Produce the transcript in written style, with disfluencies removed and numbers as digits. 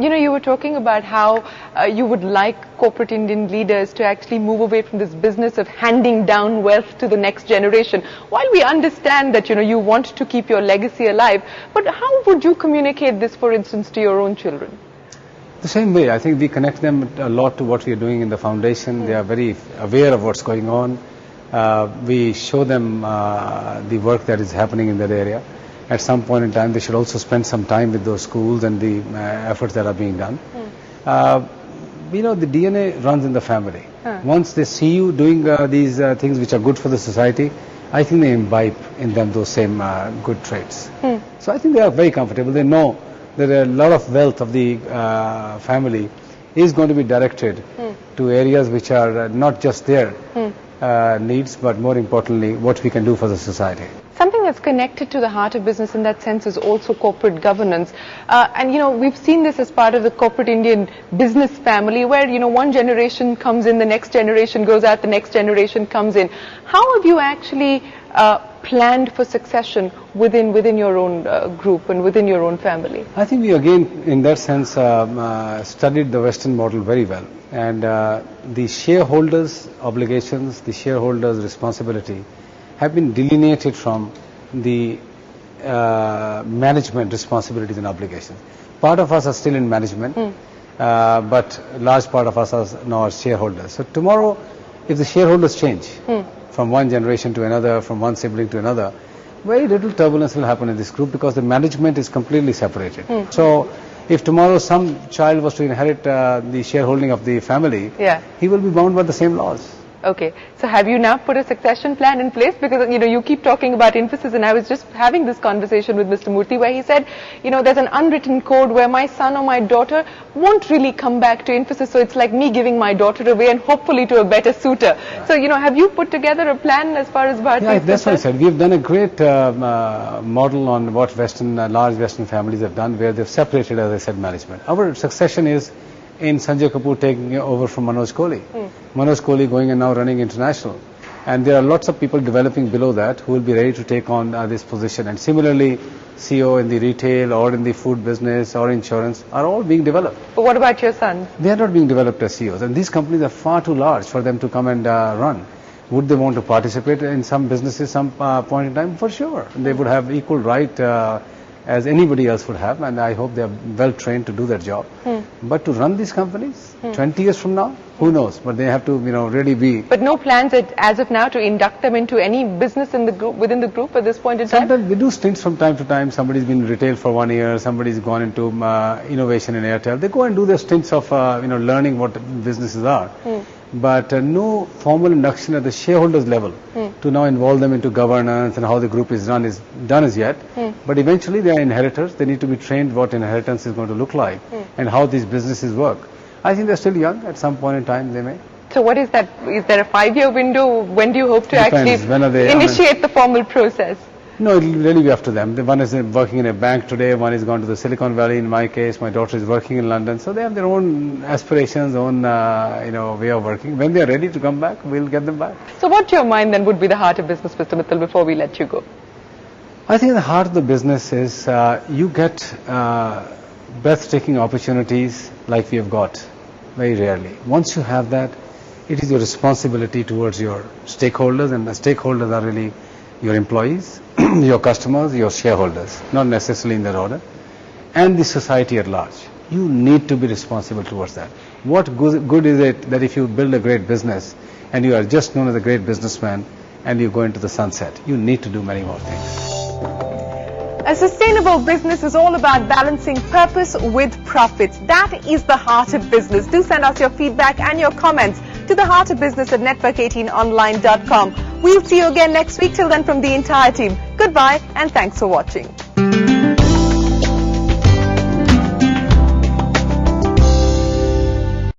You were talking about how you would like corporate Indian leaders to actually move away from this business of handing down wealth to the next generation. While we understand that, you want to keep your legacy alive, but how would you communicate this, for instance, to your own children? The same way. I think we connect them a lot to what we are doing in the foundation. They are very aware of what's going on. We show them the work that is happening in that area. At some point in time, they should also spend some time with those schools and the efforts that are being done. The DNA runs in the family. Once they see you doing these things which are good for the society, I think they imbibe in them those same good traits. So I think they are very comfortable. They know that a lot of wealth of the family is going to be directed to areas which are not just their needs, but more importantly, what we can do for the society. Something that's connected to the heart of business in that sense is also corporate governance. And we've seen this as part of the corporate Indian business family where, one generation comes in, the next generation goes out, the next generation comes in. How have you actually planned for succession within your own group and within your own family? I think we again, in that sense, studied the Western model very well. And the shareholders' obligations, the shareholders' responsibility have been delineated from the management responsibilities and obligations. Part of us are still in management, but a large part of us are now shareholders. So tomorrow, if the shareholders change from one generation to another, from one sibling to another, very little turbulence will happen in this group because the management is completely separated. So if tomorrow some child was to inherit the shareholding of the family, he will be bound by the same laws. Okay. So have you now put a succession plan in place? Because, you keep talking about emphasis, and I was just having this conversation with Mr. Murthy where he said, there's an unwritten code where my son or my daughter won't really come back to emphasis. So it's like me giving my daughter away and hopefully to a better suitor. So, have you put together a plan as far as Bharti is concerned? That's what I said. We've done a great model on what large Western families have done where they've separated, as I said, management. Our succession is in Sanjay Kapoor taking over from Manoj Kohli. Manoj Kohli going and now running international. And there are lots of people developing below that who will be ready to take on this position. And similarly, CEO in the retail or in the food business or insurance are all being developed. But what about your sons? They are not being developed as CEOs. And these companies are far too large for them to come and run. Would they want to participate in some businesses some point in time? For sure. They would have equal right as anybody else would have, and I hope they are well trained to do their job. But to run these companies 20 years from now, who knows? But they have to, really be. But no plans as of now to induct them into any business in the group, within the group at this point in time? Sometimes we do stints from time to time. Somebody's been in retail for 1 year. Somebody's gone into innovation in Airtel. They go and do their stints of learning what businesses are. But no formal induction at the shareholders level to now involve them into governance and how the group is run is done as yet. But eventually they are inheritors. They need to be trained what inheritance is going to look like and how these businesses work. I think they're still young. At some point in time they may. So what is that? Is there a 5-year window? When do you hope to actually initiate the formal process? No, it will really be up to them. One is working in a bank today, one is gone to the Silicon Valley. In my case, my daughter is working in London. So they have their own aspirations, own way of working. When they are ready to come back, we'll get them back. So what to your mind then would be the heart of business, Mr. Mittal, before we let you go? I think the heart of the business is you get breathtaking opportunities like we have got very rarely. Once you have that, it is your responsibility towards your stakeholders, and the stakeholders are really your employees, your customers, your shareholders, not necessarily in that order, and the society at large. You need to be responsible towards that. What good is it that if you build a great business and you are just known as a great businessman and you go into the sunset? You need to do many more things. A sustainable business is all about balancing purpose with profits. That is the heart of business. Do send us your feedback and your comments to theheartofbusiness@network18online.com. We'll see you again next week. Till then, from the entire team, goodbye and thanks for watching.